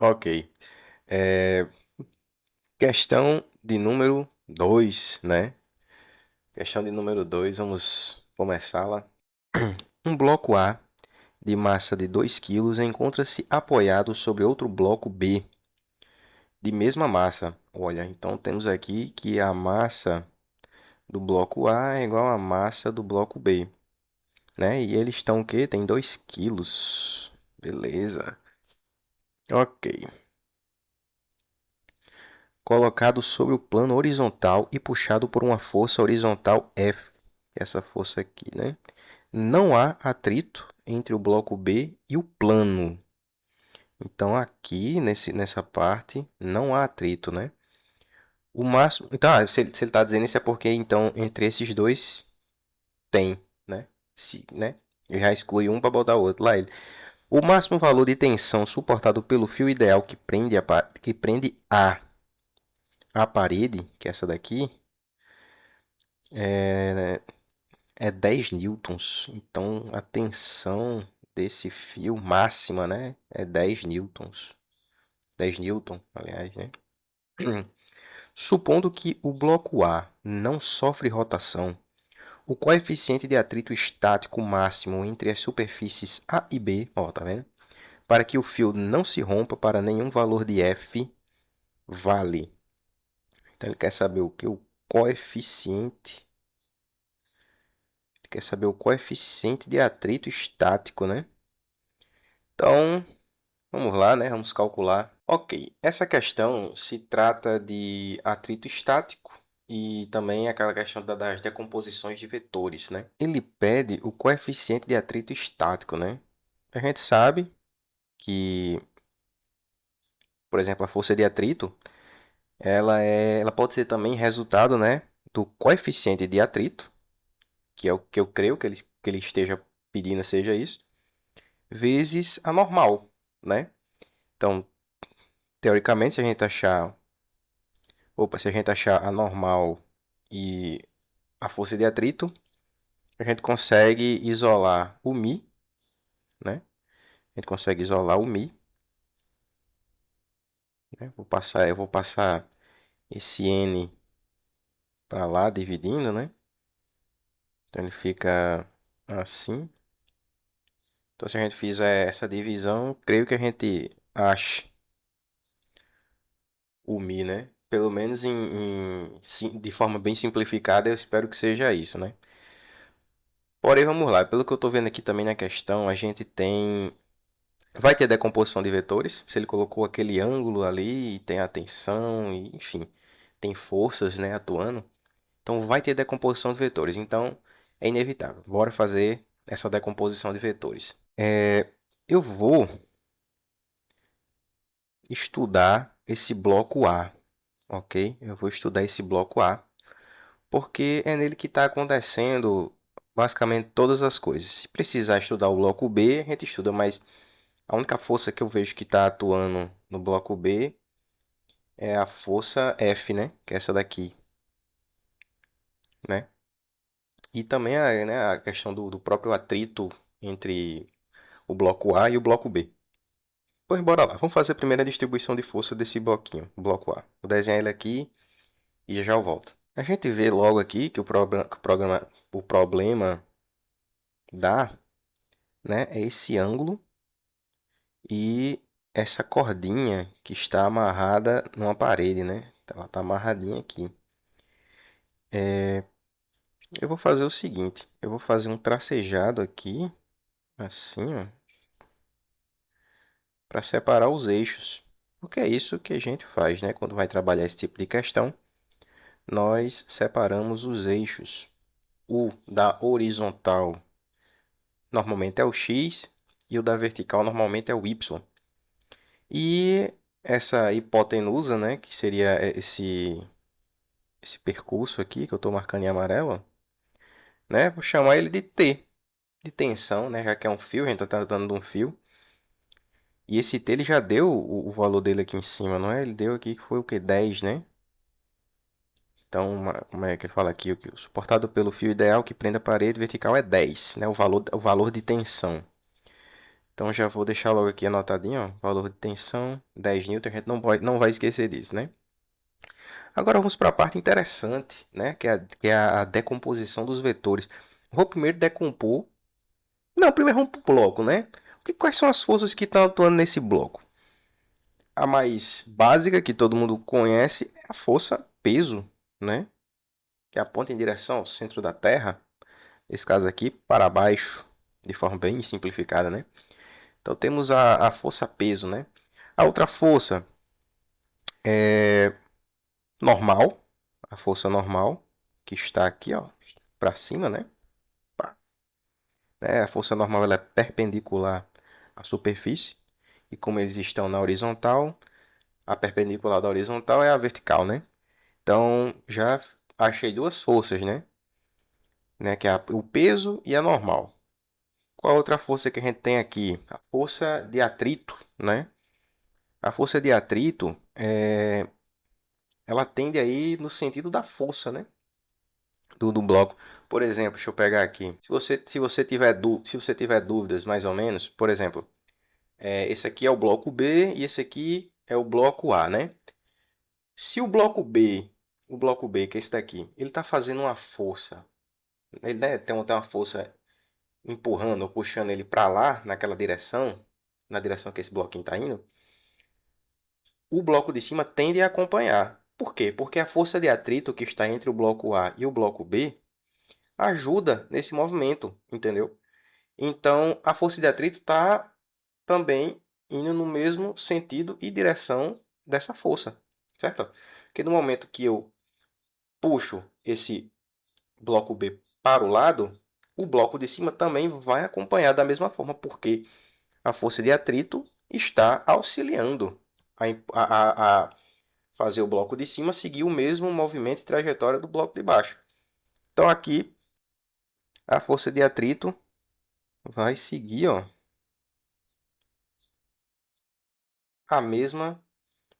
Ok. É, questão de número 2, né? Questão de número 2, vamos começá-la. Um bloco A de massa de 2 quilos encontra-se apoiado sobre outro bloco B de mesma massa. Olha, então temos aqui que a massa do bloco A é igual à massa do bloco B, né? E eles estão o quê? Tem 2 quilos. Beleza. Ok. Colocado sobre o plano horizontal e puxado por uma força horizontal F. Essa força aqui, né? Não há atrito entre o bloco B e o plano. Então aqui nessa parte não há atrito, né? O máximo. Então, se ele está dizendo isso é porque então entre esses dois tem, né? Se, né? Ele já exclui um para botar o outro. Lá ele. O máximo valor de tensão suportado pelo fio ideal que prende a parede, que é essa daqui, é, é 10 newtons. Então a tensão desse fio máxima, né, é 10 newtons. 10 newton, aliás, né? Supondo que o bloco A não sofre rotação, o coeficiente de atrito estático máximo entre as superfícies A e B, ó, tá vendo? Para que o fio não se rompa para nenhum valor de F vale. Então ele quer saber o que? O coeficiente. Ele quer saber o coeficiente de atrito estático, né? Então, vamos lá, né? Vamos calcular. Ok, essa questão se trata de atrito estático e também aquela questão das decomposições de vetores, né? Ele pede o coeficiente de atrito estático, né? A gente sabe que, por exemplo, a força de atrito, ela pode ser também resultado, né, do coeficiente de atrito, que é o que eu creio que ele esteja pedindo seja isso, vezes a normal, né? Então, teoricamente, se a gente achar a normal e a força de atrito, a gente consegue isolar o mi, né? A gente consegue isolar o mi, né? Eu vou passar esse n para lá dividindo, né? Então ele fica assim. Então se a gente fizer essa divisão, creio que a gente ache o mi, né? Pelo menos de forma bem simplificada, eu espero que seja isso, né? Porém, vamos lá. Pelo que eu estou vendo aqui também na questão, a gente tem. Vai ter decomposição de vetores. Se ele colocou aquele ângulo ali, tem a tensão, enfim, tem forças, né, atuando. Então vai ter decomposição de vetores. Então é inevitável. Bora fazer essa decomposição de vetores. Eu vou estudar esse bloco A, ok? Eu vou estudar esse bloco A, porque é nele que está acontecendo basicamente todas as coisas. Se precisar estudar o bloco B, a gente estuda, mas a única força que eu vejo que está atuando no bloco B é a força F, né? Que é essa daqui, né? E também a questão do próprio atrito entre o bloco A e o bloco B. Pois bora lá. Vamos fazer a primeira distribuição de força desse bloquinho, o bloco A. Vou desenhar ele aqui e já eu volto. A gente vê logo aqui que o problema dá, né, é esse ângulo e essa cordinha que está amarrada numa parede, né? Ela está amarradinha aqui. Eu vou fazer o seguinte, eu vou fazer um tracejado aqui, assim, ó, para separar os eixos. Porque é isso que a gente faz, né? Quando vai trabalhar esse tipo de questão, nós separamos os eixos. O da horizontal normalmente é o x e o da vertical normalmente é o y. E essa hipotenusa, né, que seria esse percurso aqui que eu estou marcando em amarelo, né, vou chamar ele de T, de tensão, né, já que é um fio, a gente está tratando de um fio. E esse T ele já deu o valor dele aqui em cima, não é? Ele deu aqui que foi o que? 10, né? Então, como é que ele fala aqui? O suportado pelo fio ideal que prende a parede vertical é 10, né? O valor de tensão. Então já vou deixar logo aqui anotadinho, ó, valor de tensão, 10 newton, a gente não vai esquecer disso, né? Agora vamos para a parte interessante, né? Que é a decomposição dos vetores. Vou primeiro decompor. Não, primeiro vamos para o bloco, né? Quais são as forças que estão atuando nesse bloco? A mais básica, que todo mundo conhece, é a força peso, né? Que aponta em direção ao centro da Terra. Nesse caso aqui, para baixo, de forma bem simplificada, né? Então temos a força peso, né? A outra força é normal, a força normal, que está aqui, ó, para cima, né? Pá. A força normal ela é perpendicular à superfície, e como eles estão na horizontal, a perpendicular da horizontal é a vertical, né? Então já achei duas forças, né? Que é o peso e a normal. Qual a outra força que a gente tem aqui? A força de atrito, né? A força de atrito ela tende aí no sentido da força, né? Do bloco. Por exemplo, deixa eu pegar aqui. Se você tiver dúvidas, mais ou menos, por exemplo, esse aqui é o bloco B e esse aqui é o bloco A, né? Se o bloco B, que é esse daqui, ele está fazendo uma força, ele, né, tem uma força empurrando ou puxando ele para lá, naquela direção, na direção que esse bloquinho está indo, o bloco de cima tende a acompanhar. Por quê? Porque a força de atrito que está entre o bloco A e o bloco B ajuda nesse movimento, entendeu? Então, a força de atrito está também indo no mesmo sentido e direção dessa força, certo? Porque no momento que eu puxo esse bloco B para o lado, o bloco de cima também vai acompanhar da mesma forma, porque a força de atrito está auxiliando a fazer o bloco de cima seguir o mesmo movimento e trajetória do bloco de baixo. Então aqui a força de atrito vai seguir, ó, a mesma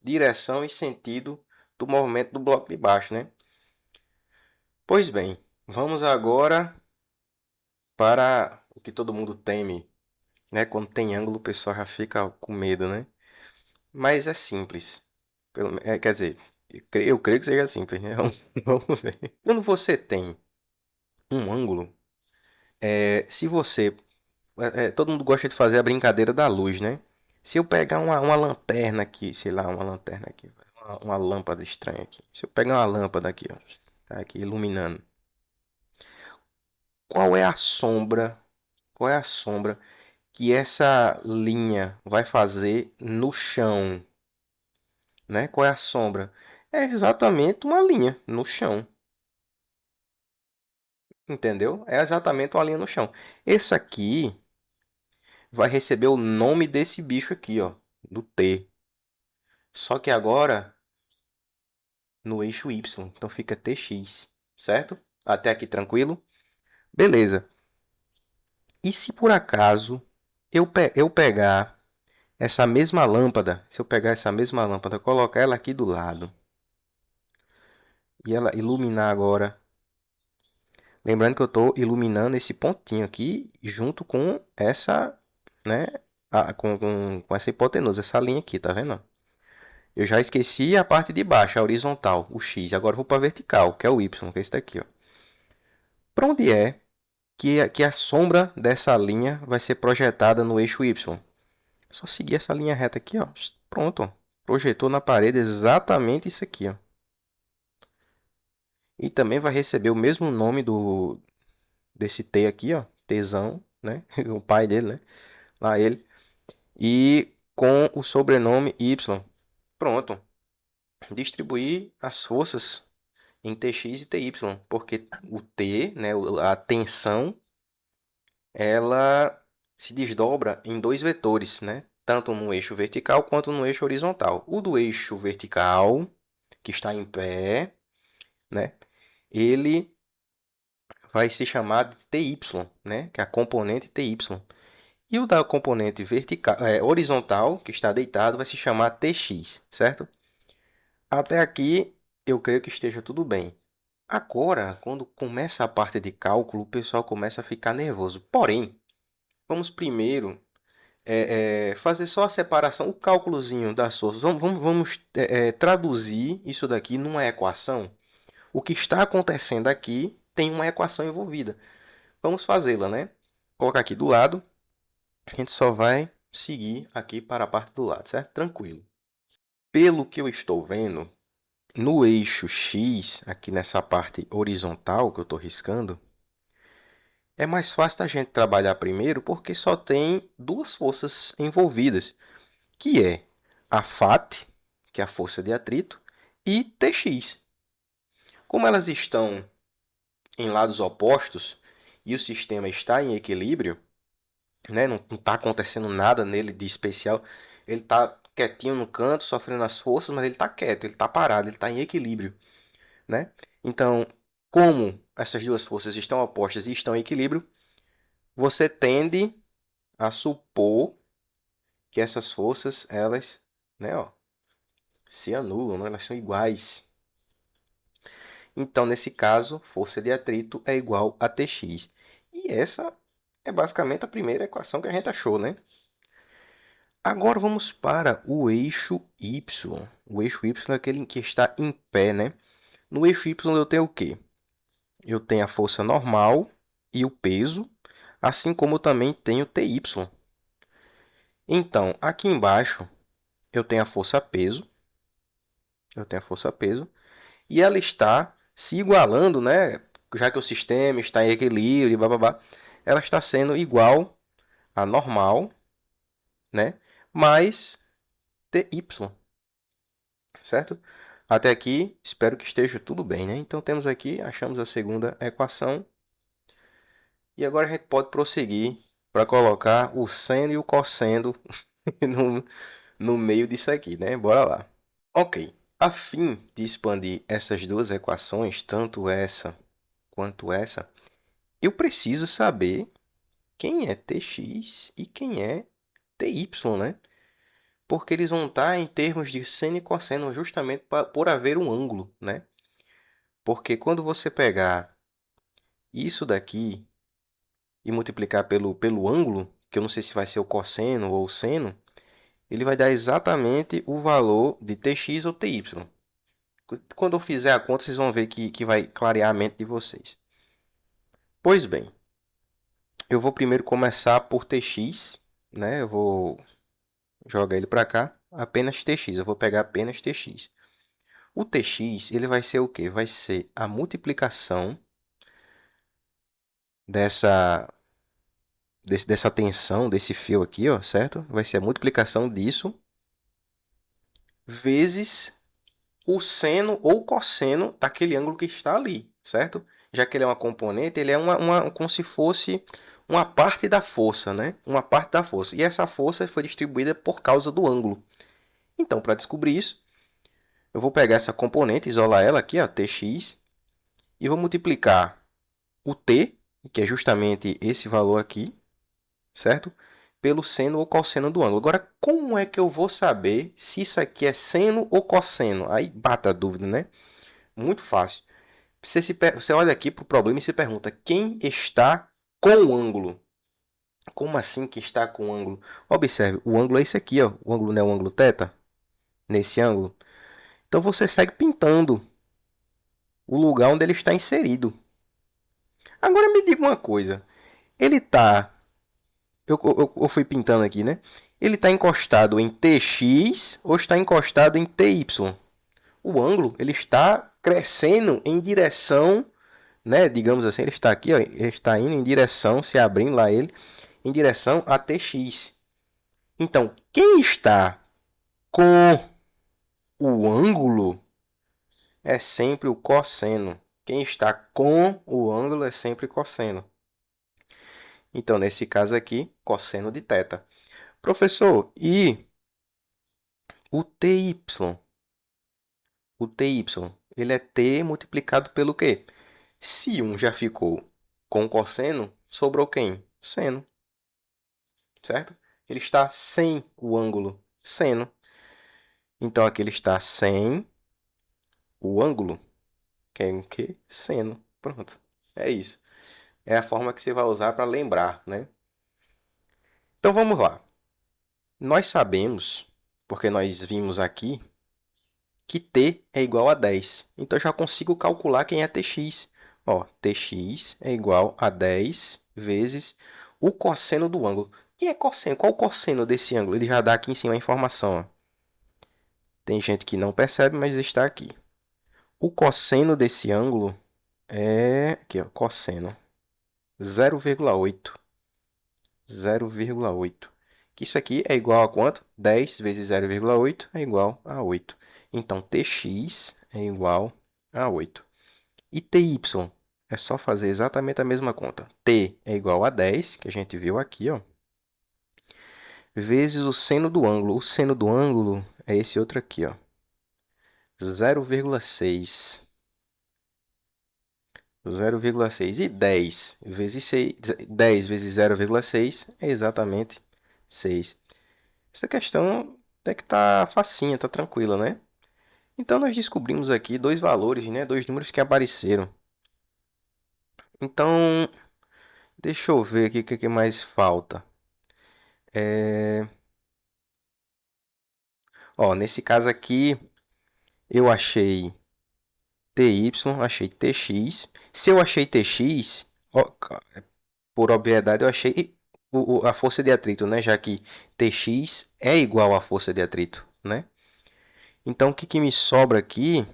direção e sentido do movimento do bloco de baixo, né? Pois bem, vamos agora para o que todo mundo teme, né? Quando tem ângulo, o pessoal já fica com medo, né? Mas é simples. Quer dizer, eu creio que seja simples, né? Vamos ver. Quando você tem um ângulo, se você... todo mundo gosta de fazer a brincadeira da luz, né? Se eu pegar uma lanterna aqui, sei lá, uma lanterna aqui, uma lâmpada estranha aqui. Se eu pegar uma lâmpada aqui, ó, tá aqui iluminando. Qual é a sombra? Qual é a sombra que essa linha vai fazer no chão, né? Qual é a sombra? É exatamente uma linha no chão, entendeu? É exatamente uma linha no chão. Esse aqui vai receber o nome desse bicho aqui, ó, do T. Só que agora no eixo Y, então fica TX, certo? Até aqui tranquilo? Beleza. E se por acaso eu pegar essa mesma lâmpada, se eu pegar essa mesma lâmpada, colocar ela aqui do lado e ela iluminar agora, lembrando que eu estou iluminando esse pontinho aqui junto com essa, né, com essa hipotenusa, essa linha aqui, tá vendo? Eu já esqueci a parte de baixo, a horizontal, o X. Agora eu vou para a vertical, que é o Y, que é esse daqui, ó. Para onde é que a sombra dessa linha vai ser projetada no eixo Y? É só seguir essa linha reta aqui, ó. Pronto, ó. Projetou na parede exatamente isso aqui, ó. E também vai receber o mesmo nome desse T aqui, ó. Tzão, né? O pai dele, né? Lá ele. E com o sobrenome Y. Pronto. Distribuir as forças em Tx e Ty. Porque o T, né? A tensão, ela se desdobra em dois vetores, né? Tanto no eixo vertical quanto no eixo horizontal. O do eixo vertical, que está em pé, né? Ele vai se chamar de TY, né? Que é a componente TY. E o da componente vertical, horizontal, que está deitado, vai se chamar TX, certo? Até aqui, eu creio que esteja tudo bem. Agora, quando começa a parte de cálculo, o pessoal começa a ficar nervoso. Porém, vamos primeiro fazer só a separação, o cálculozinho das forças. Vamos traduzir isso daqui numa equação. O que está acontecendo aqui tem uma equação envolvida. Vamos fazê-la, né? Colocar aqui do lado. A gente só vai seguir aqui para a parte do lado, certo? Tranquilo. Pelo que eu estou vendo, no eixo X, aqui nessa parte horizontal que eu estou riscando, é mais fácil a gente trabalhar primeiro porque só tem duas forças envolvidas, que é a FAT, que é a força de atrito, e TX. Como elas estão em lados opostos e o sistema está em equilíbrio, né? Não está acontecendo nada nele de especial, ele está quietinho no canto, sofrendo as forças, mas ele está quieto, ele está parado, ele está em equilíbrio, né? Então, como essas duas forças estão opostas e estão em equilíbrio, você tende a supor que essas forças, elas, né, ó, se anulam, né? Elas são iguais. Então, nesse caso, força de atrito é igual a Tx. E essa é basicamente a primeira equação que a gente achou, né? Agora vamos para o eixo Y. O eixo Y é aquele que está em pé, né? No eixo Y eu tenho o quê? Eu tenho a força normal e o peso, assim como eu também tenho Ty. Então, aqui embaixo eu tenho a força peso, e ela está se igualando, né? Já que o sistema está em equilíbrio, blá, blá, blá, ela está sendo igual a normal, né? Mais Ty, certo? Até aqui, espero que esteja tudo bem, né? Então temos aqui, achamos a segunda equação. E agora a gente pode prosseguir para colocar o seno e o cosseno no, no meio disso aqui, né? Bora lá. Ok. A fim de expandir essas duas equações, tanto essa quanto essa, eu preciso saber quem é Tx e quem é Ty, né? Porque eles vão estar em termos de seno e cosseno justamente por haver um ângulo, né? Porque quando você pegar isso daqui e multiplicar pelo ângulo, que eu não sei se vai ser o cosseno ou o seno, ele vai dar exatamente o valor de Tx ou Ty. Quando eu fizer a conta, vocês vão ver que vai clarear a mente de vocês. Pois bem, eu vou primeiro começar por Tx, né? Eu vou jogar ele para cá, apenas Tx. Eu vou pegar apenas Tx. O Tx, ele vai ser o quê? Vai ser a multiplicação dessa, dessa tensão, desse fio aqui, ó, certo? Vai ser a multiplicação disso vezes o seno ou cosseno daquele ângulo que está ali, certo? Já que ele é uma componente, ele é como se fosse uma parte da força, né? Uma parte da força. E essa força foi distribuída por causa do ângulo. Então, para descobrir isso, eu vou pegar essa componente, isolar ela aqui, ó, Tx, e vou multiplicar o T, que é justamente esse valor aqui, certo? Pelo seno ou cosseno do ângulo. Agora, como é que eu vou saber se isso aqui é seno ou cosseno? Aí bata a dúvida, né? Muito fácil. Você olha aqui para o problema e se pergunta: quem está com o ângulo? Como assim que está com o ângulo? Observe, o ângulo é esse aqui, ó. O ângulo não é o ângulo θ? Nesse ângulo. Então você segue pintando o lugar onde ele está inserido. Agora me diga uma coisa. Ele está... Eu fui pintando aqui, né? Ele está encostado em TX ou está encostado em TY? O ângulo ele está crescendo em direção, né? Digamos assim, ele está aqui, ó, ele está indo em direção, se abrindo lá ele, em direção a TX. Então, quem está com o ângulo é sempre o cosseno. Quem está com o ângulo é sempre cosseno. Então, nesse caso aqui, cosseno de θ. Professor, e o TY? O TY, ele é T multiplicado pelo quê? Se um já ficou com cosseno, sobrou quem? Seno, certo? Ele está sem o ângulo seno. Então, aqui ele está sem o ângulo, que é o quê? Seno. Pronto. É isso. É a forma que você vai usar para lembrar, né? Então, vamos lá. Nós sabemos, porque nós vimos aqui, que t é igual a 10. Então, eu já consigo calcular quem é tx. Ó, tx é igual a 10 vezes o cosseno do ângulo. Que é cosseno? Qual o cosseno desse ângulo? Ele já dá aqui em cima a informação. Ó. Tem gente que não percebe, mas está aqui. O cosseno desse ângulo é... Aqui, ó, cosseno. 0,8. 0,8. Que isso aqui é igual a quanto? 10 vezes 0,8 é igual a 8. Então, Tx é igual a 8. E Ty é só fazer exatamente a mesma conta. T é igual a 10, que a gente viu aqui, ó, vezes o seno do ângulo. O seno do ângulo é esse outro aqui, ó, 0,6. 0,6. E 10 vezes 6, 10 vezes 0,6 é exatamente 6. Essa questão até que tá facinha, tá tranquila, né? Então, nós descobrimos aqui dois valores, né? Dois números que apareceram. Então, deixa eu ver aqui o que mais falta. Ó, nesse caso aqui, eu achei TY, achei TX. Se eu achei TX, ó, por obviedade, eu achei a força de atrito, né? Já que TX é igual à força de atrito, né? Então, o que me sobra aqui,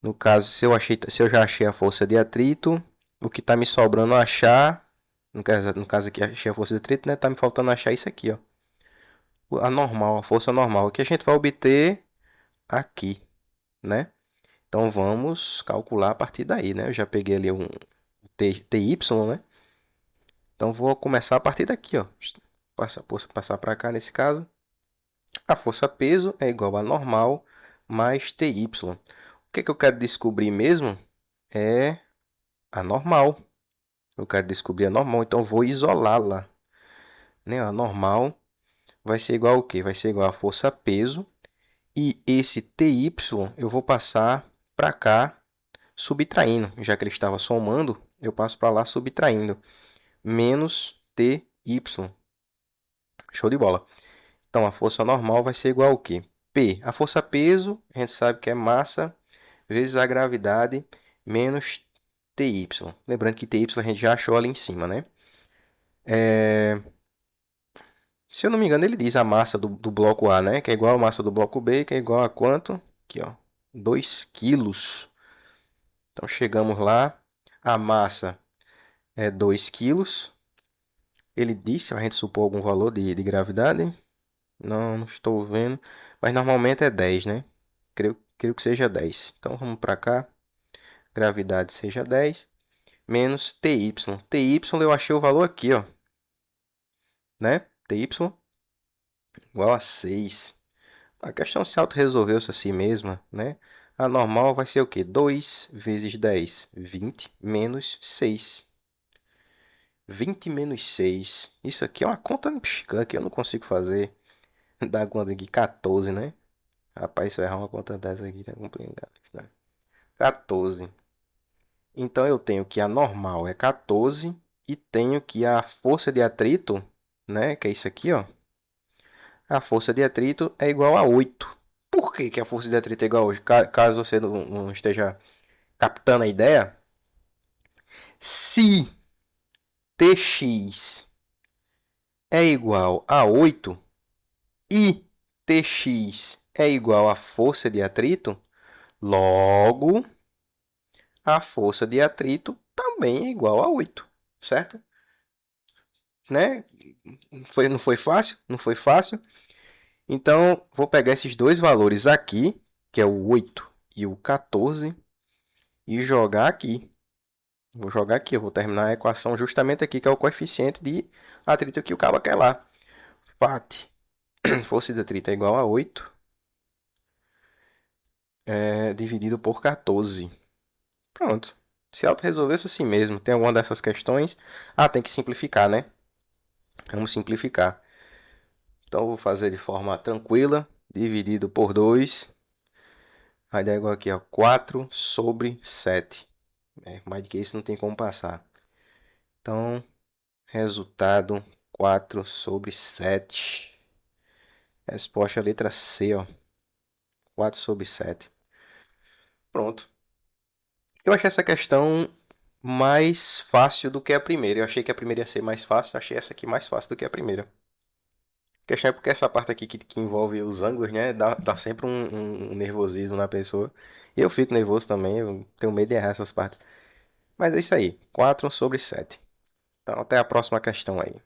no caso, se eu já achei a força de atrito, o que está me sobrando achar, no caso aqui, achei a força de atrito, né? Tá me faltando achar isso aqui, ó. A normal, a força normal, que a gente vai obter aqui, né? Então, vamos calcular a partir daí, né? Eu já peguei ali um TY, né? Então, vou começar a partir daqui, ó. Passar para cá nesse caso. A força peso é igual a normal mais TY. O que eu quero descobrir mesmo é a normal. Eu quero descobrir a normal, então vou isolá-la. Né? A normal vai ser igual ao quê? Vai ser igual a força peso. E esse TY eu vou passar para cá subtraindo. Já que ele estava somando, eu passo para lá subtraindo. Menos TY. Show de bola. Então, a força normal vai ser igual ao quê? P. A força peso, a gente sabe que é massa vezes a gravidade menos TY. Lembrando que TY a gente já achou ali em cima, né? Se eu não me engano, ele diz a massa do bloco A, né? Que é igual a massa do bloco B, que é igual a quanto? Aqui, ó. 2 quilos. Então, chegamos lá. A massa é 2 quilos. Ele disse, a gente supor algum valor de gravidade. Não estou vendo. Mas normalmente é 10, né? Creio que seja 10. Então, vamos para cá. Gravidade seja 10. Menos TY. TY eu achei o valor aqui, ó. Né? TY igual a 6. A questão se auto-resolveu-se assim mesma, né? A normal vai ser o quê? 2 vezes 10, 20 menos 6. 20 menos 6. Isso aqui é uma conta que eu não consigo fazer. Dá conta aqui 14, né? Rapaz, se eu errar uma conta dessa aqui, tá complicado. Né? 14. Então, eu tenho que a normal é 14 e tenho que a força de atrito, né? Que é isso aqui, ó. A força de atrito é igual a 8. Por que, que a força de atrito é igual a 8? Caso você não esteja captando a ideia. Se Tx é igual a 8 e Tx é igual à força de atrito, logo a força de atrito também é igual a 8, certo? Né? Não foi fácil? Não foi fácil? Então, vou pegar esses dois valores aqui, que é o 8 e o 14, e jogar aqui. Vou jogar aqui, eu vou terminar a equação justamente aqui, que é o coeficiente de atrito que o cabo quer lá. Fat, força de atrito é igual a 8, dividido por 14. Pronto. Se auto-resolvesse assim mesmo. Tem alguma dessas questões? Ah, tem que simplificar, né? Vamos simplificar. Então, eu vou fazer de forma tranquila. Dividido por 2. Vai dar igual aqui, ó, 4 sobre 7. Mais do que isso não tem como passar. Então, resultado 4 sobre 7. Resposta letra C, ó. 4/7. Pronto. Eu achei essa questão mais fácil do que a primeira. Eu achei que a primeira ia ser mais fácil, achei essa aqui mais fácil do que a primeira. A questão é porque essa parte aqui que envolve os ângulos, né? Dá sempre um nervosismo na pessoa. Eu fico nervoso também, eu tenho medo de errar essas partes. Mas é isso aí. 4/7. Então, até a próxima questão aí.